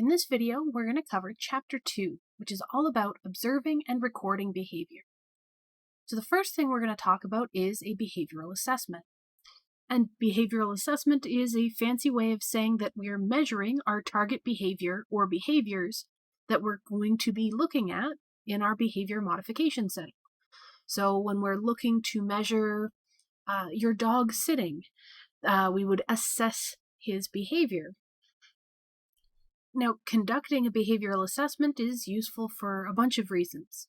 In this video, we're going to cover Chapter 2, which is all about observing and recording behavior. So the first thing we're going to talk about is a behavioral assessment. And behavioral assessment is a fancy way of saying that we are measuring our target behavior or behaviors that we're going to be looking at in our behavior modification setting. So when we're looking to measure your dog sitting, we would assess his behavior. Now, conducting a behavioral assessment is useful for a bunch of reasons.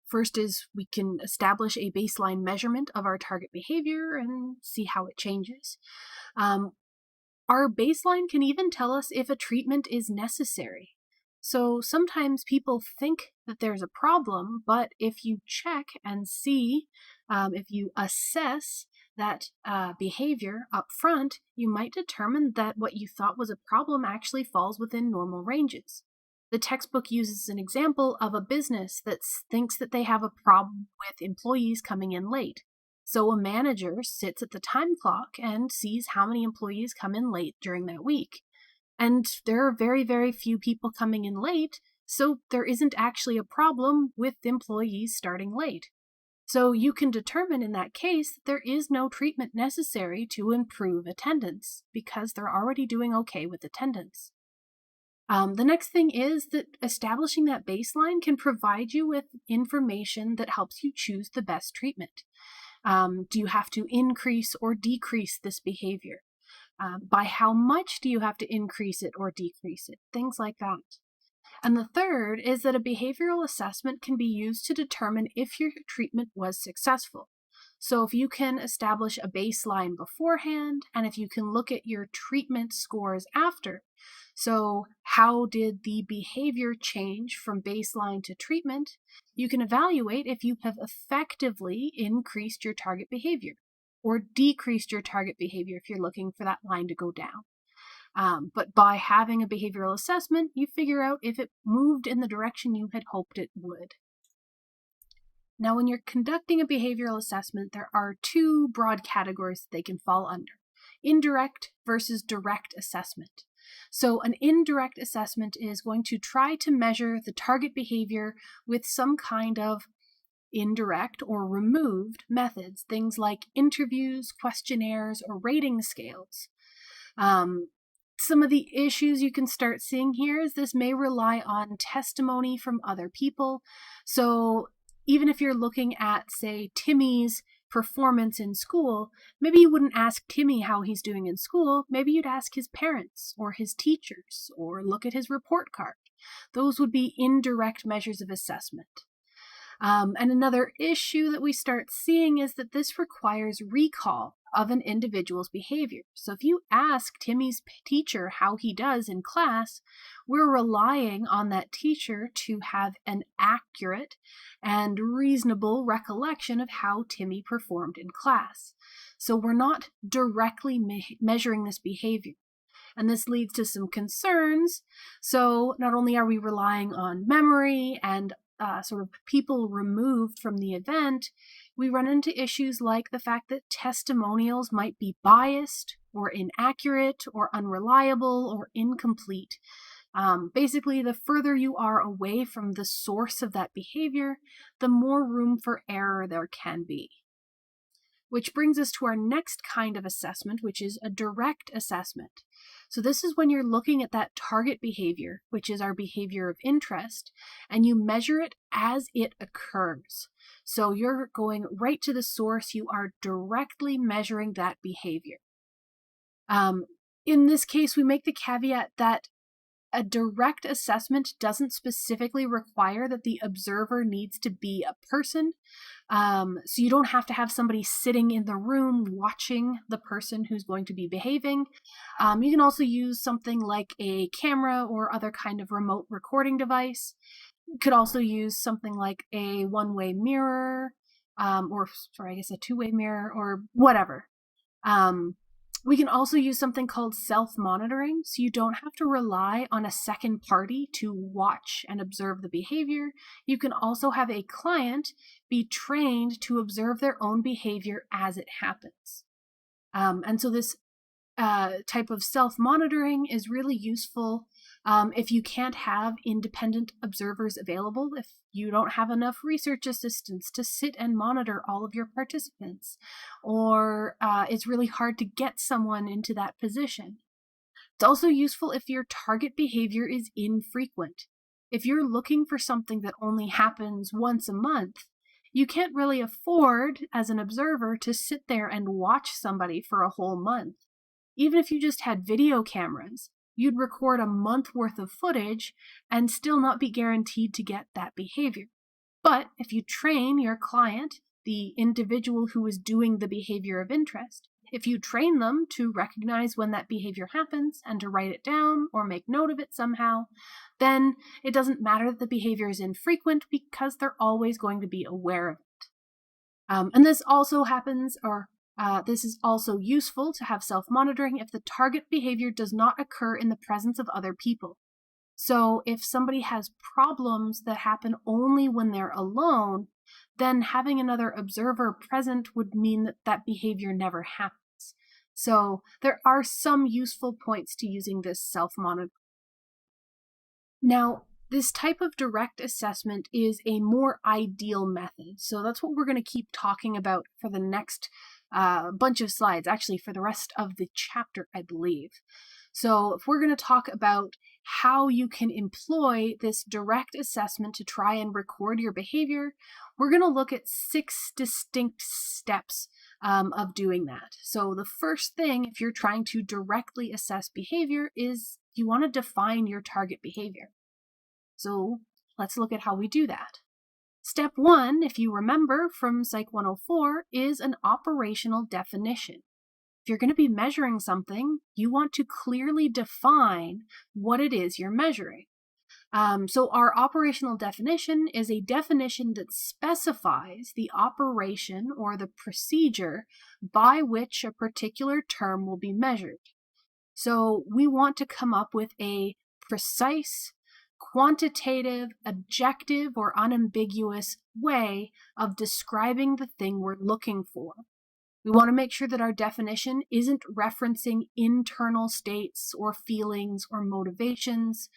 First is we can establish a baseline measurement of our target behavior and see how it changes. Our baseline can even tell us if a treatment is necessary. So sometimes people think that there's a problem, but if you check and see, if you assess that behavior up front, you might determine that what you thought was a problem actually falls within normal ranges. The textbook uses an example of a business that thinks that they have a problem with employees coming in late. So a manager sits at the time clock and sees how many employees come in late during that week. And there are very, very few people coming in late, so there isn't actually a problem with employees starting late. So you can determine in that case that there is no treatment necessary to improve attendance because they're already doing okay with attendance. The next thing is that establishing that baseline can provide you with information that helps you choose the best treatment. Do you have to increase or decrease this behavior? By how much do you have to increase it or decrease it? Things like that. And the third is that a behavioral assessment can be used to determine if your treatment was successful. So if you can establish a baseline beforehand, and if you can look at your treatment scores after, so how did the behavior change from baseline to treatment, you can evaluate if you have effectively increased your target behavior or decreased your target behavior if you're looking for that line to go down. But by having a behavioral assessment, you figure out if it moved in the direction you had hoped it would. Now, when you're conducting a behavioral assessment, there are two broad categories that they can fall under: indirect versus direct assessment. So an indirect assessment is going to try to measure the target behavior with some kind of indirect or removed methods, things like interviews, questionnaires, or rating scales. Some of the issues you can start seeing here is this may rely on testimony from other people. So even if you're looking at, say, Timmy's performance in school, maybe you wouldn't ask Timmy how he's doing in school. Maybe you'd ask his parents or his teachers or look at his report card. Those would be indirect measures of assessment. And another issue that we start seeing is that this requires recall of an individual's behavior. So if you ask Timmy's teacher how he does in class, we're relying on that teacher to have an accurate and reasonable recollection of how Timmy performed in class. So we're not directly measuring this behavior. And this leads to some concerns. So not only are we relying on memory and sort of people removed from the event, we run into issues like the fact that testimonials might be biased or inaccurate or unreliable or incomplete. Basically, the further you are away from the source of that behavior, the more room for error there can be. Which brings us to our next kind of assessment, which is a direct assessment. So this is when you're looking at that target behavior, which is our behavior of interest, and you measure it as it occurs. So you're going right to the source. You are directly measuring that behavior. In this case, we make the caveat that a direct assessment doesn't specifically require that the observer needs to be a person. So you don't have to have somebody sitting in the room watching the person who's going to be behaving. You can also use something like a camera or other kind of remote recording device. You could also use something like a one-way mirror, a two-way mirror or whatever. We can also use something called self-monitoring, so you don't have to rely on a second party to watch and observe the behavior. You can also have a client be trained to observe their own behavior as it happens. And so this type of self-monitoring is really useful if you can't have independent observers available, if you don't have enough research assistants to sit and monitor all of your participants, or it's really hard to get someone into that position. It's also useful if your target behavior is infrequent. If you're looking for something that only happens once a month, you can't really afford, as an observer, to sit there and watch somebody for a whole month. Even if you just had video cameras, you'd record a month worth of footage and still not be guaranteed to get that behavior. But if you train your client, the individual who is doing the behavior of interest, if you train them to recognize when that behavior happens and to write it down or make note of it somehow, then it doesn't matter that the behavior is infrequent because they're always going to be aware of it. And this also happens, or this is also useful to have self-monitoring if the target behavior does not occur in the presence of other people. So if somebody has problems that happen only when they're alone, then having another observer present would mean that that behavior never happens. So there are some useful points to using this self-monitoring. Now, this type of direct assessment is a more ideal method. So that's what we're going to keep talking about for the next bunch of slides, actually for the rest of the chapter, I believe. So if we're going to talk about how you can employ this direct assessment to try and record your behavior, we're going to look at 6 distinct steps of doing that. So the first thing, if you're trying to directly assess behavior, is you want to define your target behavior. So let's look at how we do that. Step 1, if you remember from Psych 104, is an operational definition. If you're going to be measuring something, you want to clearly define what it is you're measuring. So our operational definition is a definition that specifies the operation or the procedure by which a particular term will be measured. So we want to come up with a precise, quantitative, objective, or unambiguous way of describing the thing we're looking for. We want to make sure that our definition isn't referencing internal states or feelings or motivations.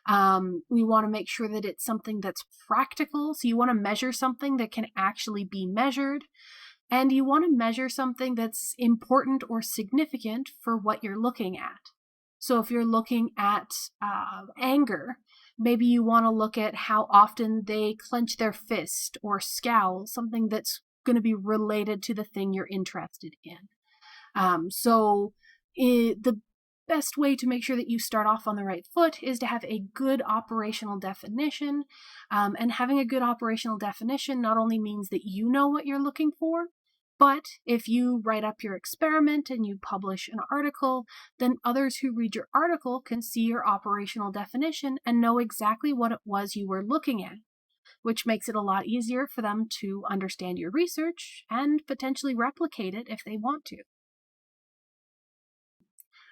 We want to make sure that it's something that's practical. So you want to measure something that can actually be measured. And you want to measure something that's important or significant for what you're looking at. So if you're looking at anger, maybe you want to look at how often they clench their fist or scowl, something that's going to be related to the thing you're interested in. The best way to make sure that you start off on the right foot is to have a good operational definition. And having a good operational definition not only means that you know what you're looking for, but if you write up your experiment and you publish an article, then others who read your article can see your operational definition and know exactly what it was you were looking at, which makes it a lot easier for them to understand your research and potentially replicate it if they want to.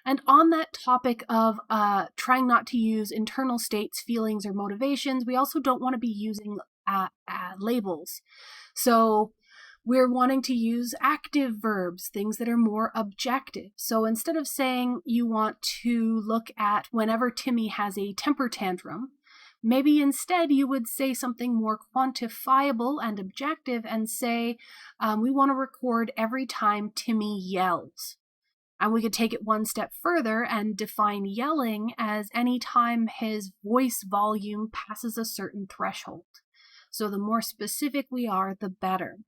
And on that topic of trying not to use internal states, feelings, or motivations, we also don't want to be using labels. So we're wanting to use active verbs, things that are more objective. So instead of saying you want to look at whenever Timmy has a temper tantrum, maybe instead you would say something more quantifiable and objective and say, we want to record every time Timmy yells. And we could take it one step further and define yelling as any time his voice volume passes a certain threshold. So the more specific we are, the better.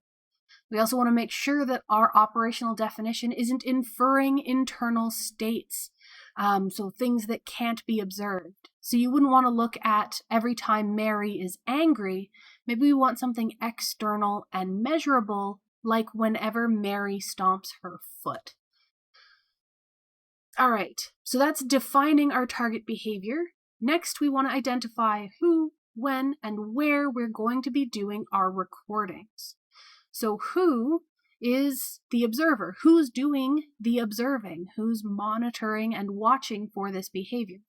We also want to make sure that our operational definition isn't inferring internal states, so things that can't be observed. So you wouldn't want to look at every time Mary is angry. Maybe we want something external and measurable, like whenever Mary stomps her foot. All right, so that's defining our target behavior. Next, we want to identify who, when, and where we're going to be doing our recordings. So who is the observer? Who's doing the observing? Who's monitoring and watching for this behavior?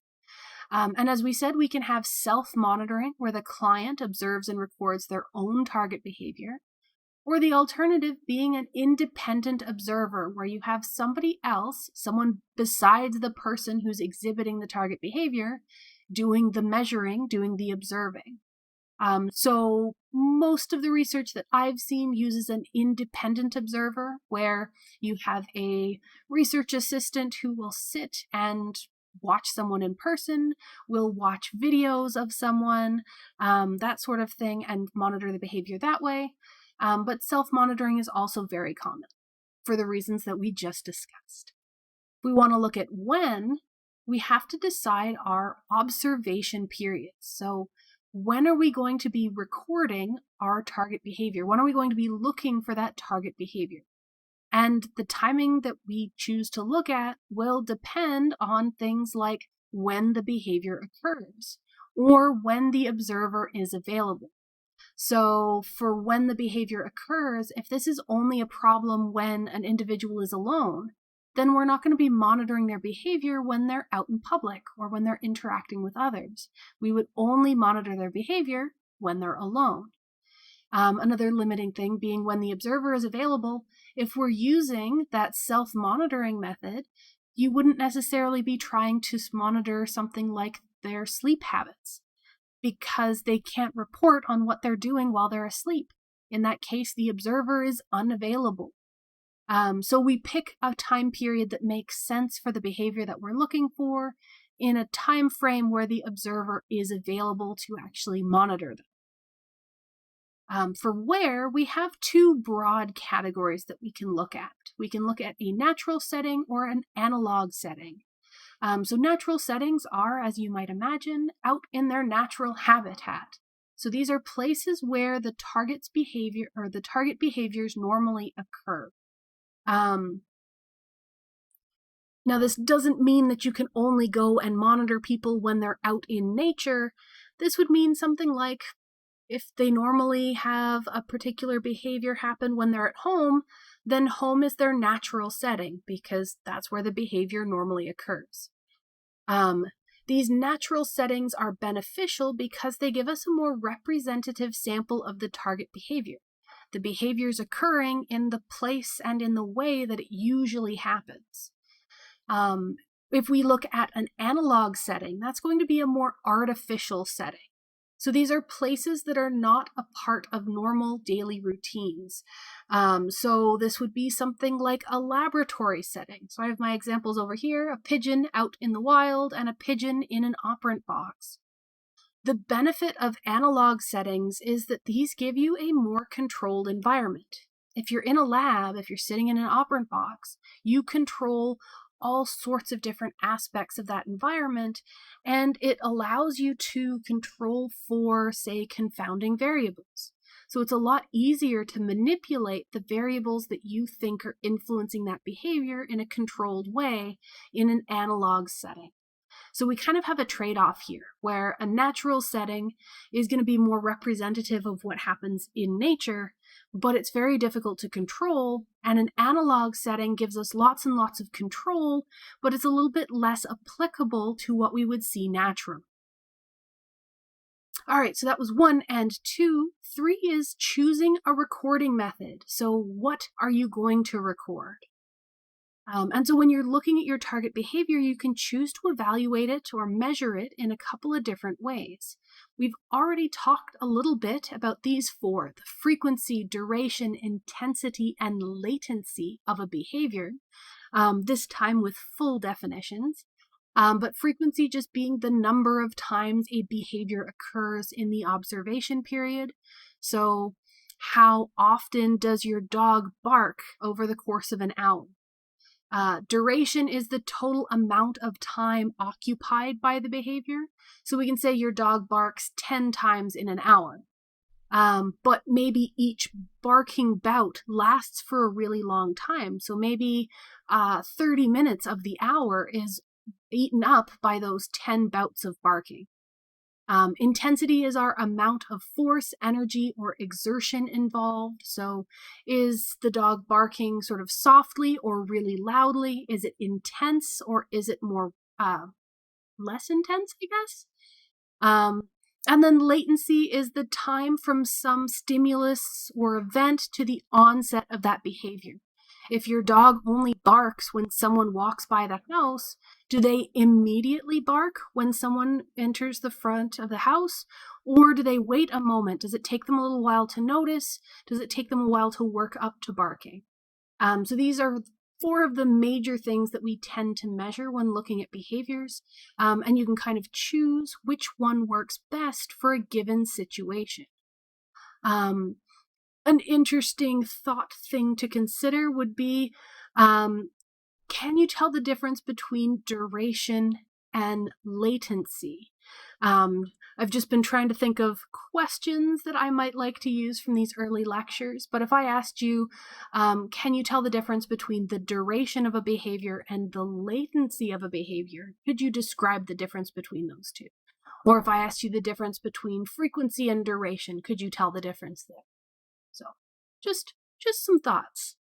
And as we said, we can have self-monitoring where the client observes and records their own target behavior. or the alternative being an independent observer, where you have somebody else, someone besides the person who's exhibiting the target behavior, doing the measuring, doing the observing. So most of the research that I've seen uses an independent observer, where you have a research assistant who will sit and watch someone in person, will watch videos of someone, that sort of thing, and monitor the behavior that way. But self-monitoring is also very common for the reasons that we just discussed. If we want to look at when, we have to decide our observation periods. So when are we going to be recording our target behavior? When are we going to be looking for that target behavior? And the timing that we choose to look at will depend on things like when the behavior occurs or when the observer is available. So for when the behavior occurs, if this is only a problem when an individual is alone, then we're not going to be monitoring their behavior when they're out in public or when they're interacting with others. We would only monitor their behavior when they're alone. Another limiting thing being when the observer is available. If we're using that self-monitoring method, you wouldn't necessarily be trying to monitor something like their sleep habits, because they can't report on what they're doing while they're asleep. In that case, the observer is unavailable. So we pick a time period that makes sense for the behavior that we're looking for in a time frame where the observer is available to actually monitor them. For where, we have two broad categories that we can look at. We can look at a natural setting or an analog setting. So natural settings are, as you might imagine, out in their natural habitat. So these are places where the target's behavior or the target behaviors normally occur. Now, this doesn't mean that you can only go and monitor people when they're out in nature. This would mean something like if they normally have a particular behavior happen when they're at home, then home is their natural setting because that's where the behavior normally occurs. These natural settings are beneficial because they give us a more representative sample of the target behavior. The behavior's occurring in the place and in the way that it usually happens. If we look at an analog setting, that's going to be a more artificial setting. So these are places that are not a part of normal daily routines. So this would be something like a laboratory setting. So I have my examples over here, a pigeon out in the wild and a pigeon in an operant box. The benefit of analog settings is that these give you a more controlled environment. If you're in a lab, if you're sitting in an operant box, you control all sorts of different aspects of that environment, and it allows you to control for, say, confounding variables. So it's a lot easier to manipulate the variables that you think are influencing that behavior in a controlled way in an analog setting. So we kind of have a trade-off here, where a natural setting is going to be more representative of what happens in nature, but it's very difficult to control, and an analog setting gives us lots and lots of control, but it's a little bit less applicable to what we would see naturally. All right, so that was 1 and 2. 3 is choosing a recording method. So what are you going to record? And so when you're looking at your target behavior, you can choose to evaluate it or measure it in a couple of different ways. We've already talked a little bit about these 4, the frequency, duration, intensity, and latency of a behavior, this time with full definitions. But frequency just being the number of times a behavior occurs in the observation period. So how often does your dog bark over the course of an hour? Duration is the total amount of time occupied by the behavior. So we can say your dog barks 10 times in an hour. But maybe each barking bout lasts for a really long time. So maybe 30 minutes of the hour is eaten up by those 10 bouts of barking. Intensity is our amount of force, energy, or exertion involved. So is the dog barking sort of softly or really loudly? Is it intense or is it more less intense, I guess? And then latency is the time from some stimulus or event to the onset of that behavior. If your dog only barks when someone walks by the house, do they immediately bark when someone enters the front of the house? Or do they wait a moment? Does it take them a little while to notice? Does it take them a while to work up to barking? So these are 4 of the major things that we tend to measure when looking at behaviors, and you can kind of choose which one works best for a given situation. An interesting thought thing to consider would be, can you tell the difference between duration and latency? I've just been trying to think of questions that I might like to use from these early lectures, but if I asked you, can you tell the difference between the duration of a behavior and the latency of a behavior? Could you describe the difference between those two? Or if I asked you the difference between frequency and duration, could you tell the difference there? So just some thoughts.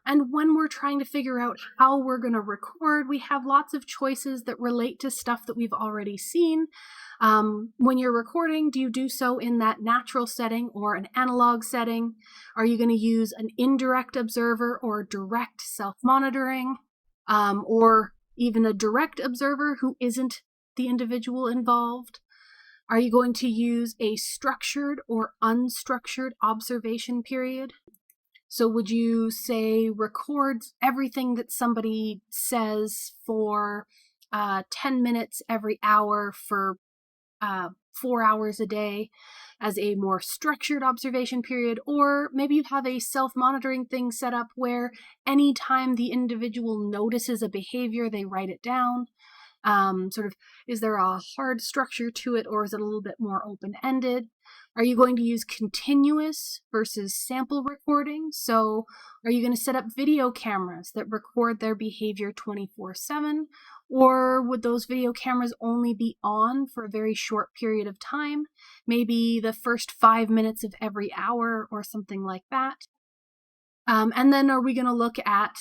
And when we're trying to figure out how we're going to record, we have lots of choices that relate to stuff that we've already seen. When you're recording, do you do so in that natural setting or an analog setting? Are you going to use an indirect observer or direct self-monitoring, or even a direct observer who isn't the individual involved? Are you going to use a structured or unstructured observation period? So would you say records everything that somebody says for 10 minutes every hour for 4 hours a day as a more structured observation period? Or maybe you have a self-monitoring thing set up where anytime the individual notices a behavior, they write it down. Is there a hard structure to it, or is it a little bit more open-ended? Are you going to use continuous versus sample recording? So are you going to set up video cameras that record their behavior 24/7? Or would those video cameras only be on for a very short period of time? Maybe the first 5 minutes of every hour or something like that. And then are we going to look at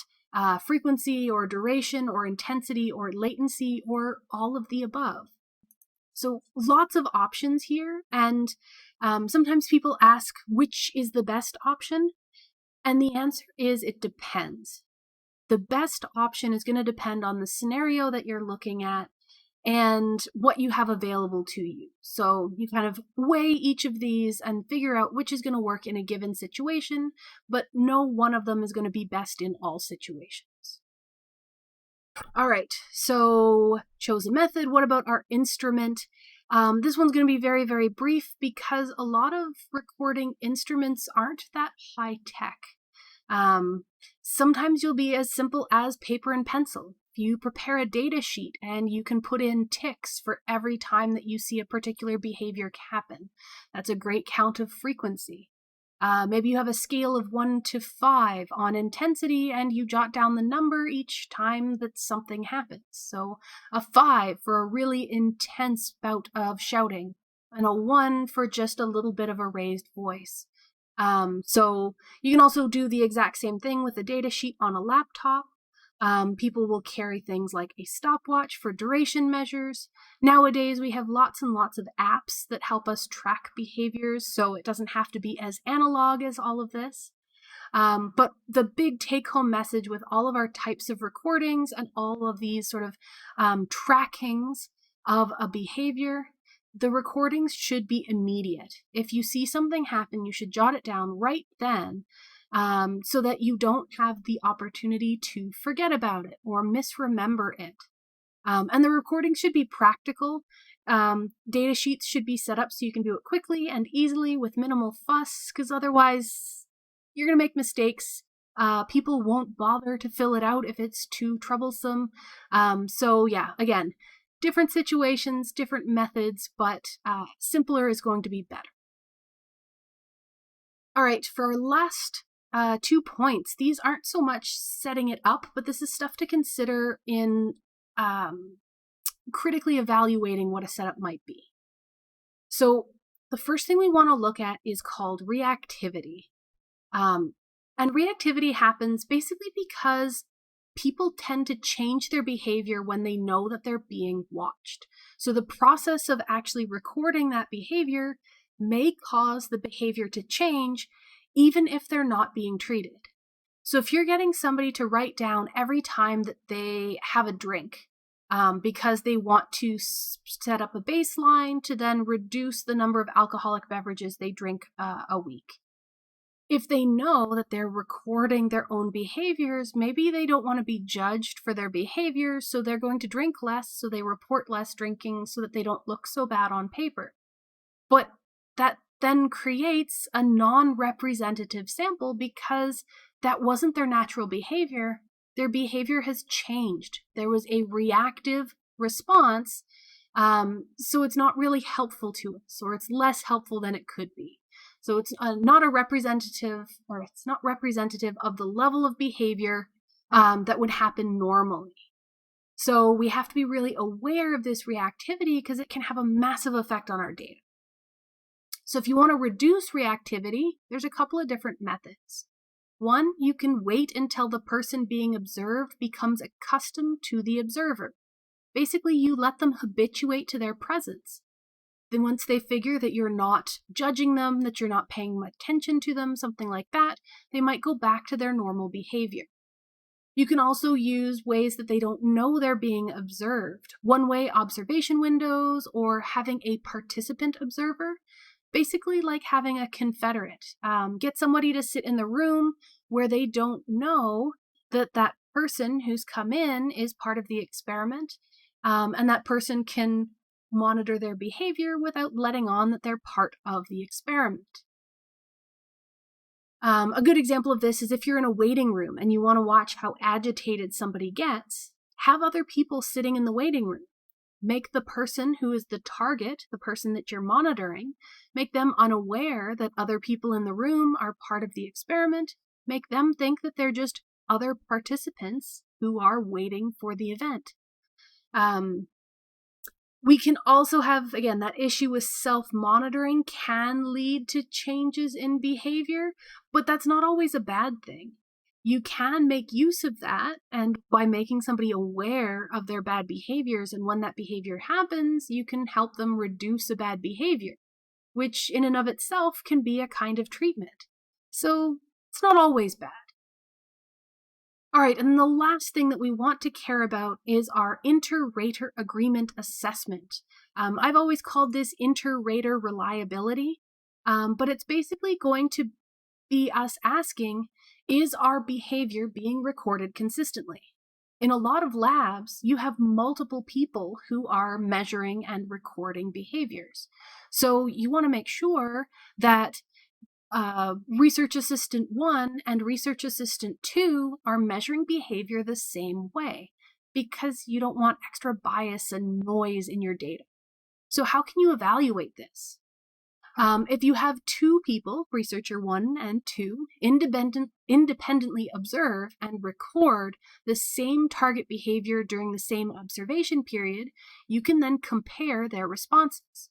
frequency or duration or intensity or latency or all of the above? So lots of options here, and sometimes people ask which is the best option, and the answer is it depends. The best option is going to depend on the scenario that you're looking at and what you have available to you. So you kind of weigh each of these and figure out which is going to work in a given situation, but no one of them is going to be best in all situations. All right, so chosen method. What about our instrument? This one's going to be very, very brief because a lot of recording instruments aren't that high tech. Sometimes you'll be as simple as paper and pencil. You prepare a data sheet and you can put in ticks for every time that you see a particular behavior happen. That's a great count of frequency. Maybe you have a scale of 1 to 5 on intensity and you jot down the number each time that something happens. So a 5 for a really intense bout of shouting and a 1 for just a little bit of a raised voice. So you can also do the exact same thing with a data sheet on a laptop. People will carry things like a stopwatch for duration measures. Nowadays, we have lots and lots of apps that help us track behaviors, so it doesn't have to be as analog as all of this. But the big take-home message with all of our types of recordings and all of these sort of trackings of a behavior, the recordings should be immediate. If you see something happen, you should jot it down right then, so that you don't have the opportunity to forget about it or misremember it. And the recording should be practical. Data sheets should be set up so you can do it quickly and easily with minimal fuss, because otherwise you're going to make mistakes. People won't bother to fill it out if it's too troublesome. So yeah, again, different situations, different methods, but simpler is going to be better. All right, for our last 2 points, these aren't so much setting it up, but this is stuff to consider in critically evaluating what a setup might be. So the first thing we want to look at is called reactivity. And reactivity happens basically because people tend to change their behavior when they know that they're being watched. So the process of actually recording that behavior may cause the behavior to change even if they're not being treated. So if you're getting somebody to write down every time that they have a drink, because they want to set up a baseline to then reduce the number of alcoholic beverages they drink a week. If they know that they're recording their own behaviors, maybe they don't want to be judged for their behaviors, so they're going to drink less, so they report less drinking so that they don't look so bad on paper. But that then creates a non-representative sample because that wasn't their natural behavior. Their behavior has changed. There was a reactive response, so it's not really helpful to us, or it's less helpful than it could be. So it's not representative of the level of behavior that would happen normally. So we have to be really aware of this reactivity because it can have a massive effect on our data. So if you want to reduce reactivity, there's a couple of different methods. One, you can wait until the person being observed becomes accustomed to the observer. Basically, you let them habituate to their presence. Then once they figure that you're not judging them, that you're not paying attention to them, something like that, they might go back to their normal behavior. You can also use ways that they don't know they're being observed. One-way observation windows or having a participant observer. Basically like having a confederate. Get somebody to sit in the room where they don't know that that person who's come in is part of the experiment, and that person can monitor their behavior without letting on that they're part of the experiment. A good example of this is if you're in a waiting room and you want to watch how agitated somebody gets, have other people sitting in the waiting room. Make the person who is the target, the person that you're monitoring, make them unaware that other people in the room are part of the experiment. Make them think that they're just other participants who are waiting for the event. We can also have, again, that issue with self-monitoring can lead to changes in behavior, but that's not always a bad thing. You can make use of that, and by making somebody aware of their bad behaviors, and when that behavior happens, you can help them reduce a bad behavior, which in and of itself can be a kind of treatment. So it's not always bad. All right, and the last thing that we want to care about is our inter-rater agreement assessment. I've always called this inter-rater reliability, but it's basically going to be us asking, is our behavior being recorded consistently? In a lot of labs, you have multiple people who are measuring and recording behaviors. So you want to make sure that Research Assistant 1 and Research Assistant 2 are measuring behavior the same way, because you don't want extra bias and noise in your data. So how can you evaluate this? If you have two people, researcher 1 and 2, independently observe and record the same target behavior during the same observation period, you can then compare their responses.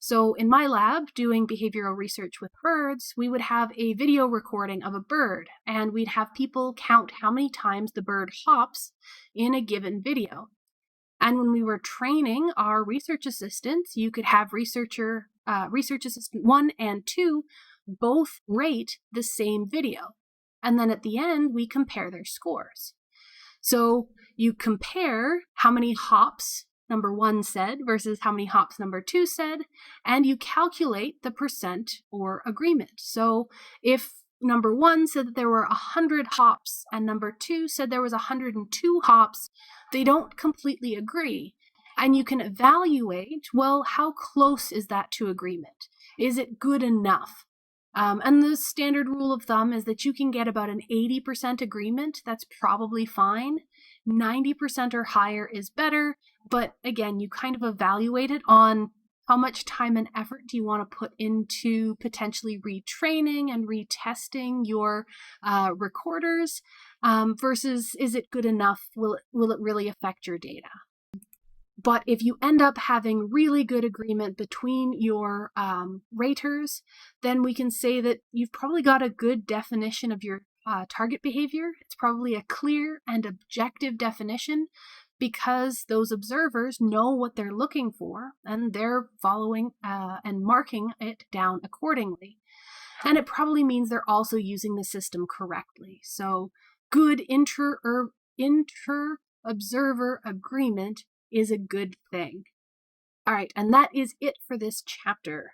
So in my lab, doing behavioral research with birds, we would have a video recording of a bird, and we'd have people count how many times the bird hops in a given video. And when we were training our research assistants, you could have Research Assistant 1 and 2 both rate the same video. And then at the end, we compare their scores. So you compare how many hops number 1 said versus how many hops number 2 said, and you calculate the percent or agreement. So if number 1 said that there were 100 hops and number 2 said there was 102 hops, they don't completely agree. And you can evaluate, well, how close is that to agreement? Is it good enough? And the standard rule of thumb is that you can get about an 80% agreement. That's probably fine. 90% or higher is better. But again, you kind of evaluate it on how much time and effort do you want to put into potentially retraining and retesting your recorders versus is it good enough? Will it really affect your data? But if you end up having really good agreement between your raters, then we can say that you've probably got a good definition of your target behavior. It's probably a clear and objective definition because those observers know what they're looking for and they're following and marking it down accordingly. And it probably means they're also using the system correctly. So good inter-observer agreement is a good thing. All right, and that is it for this chapter.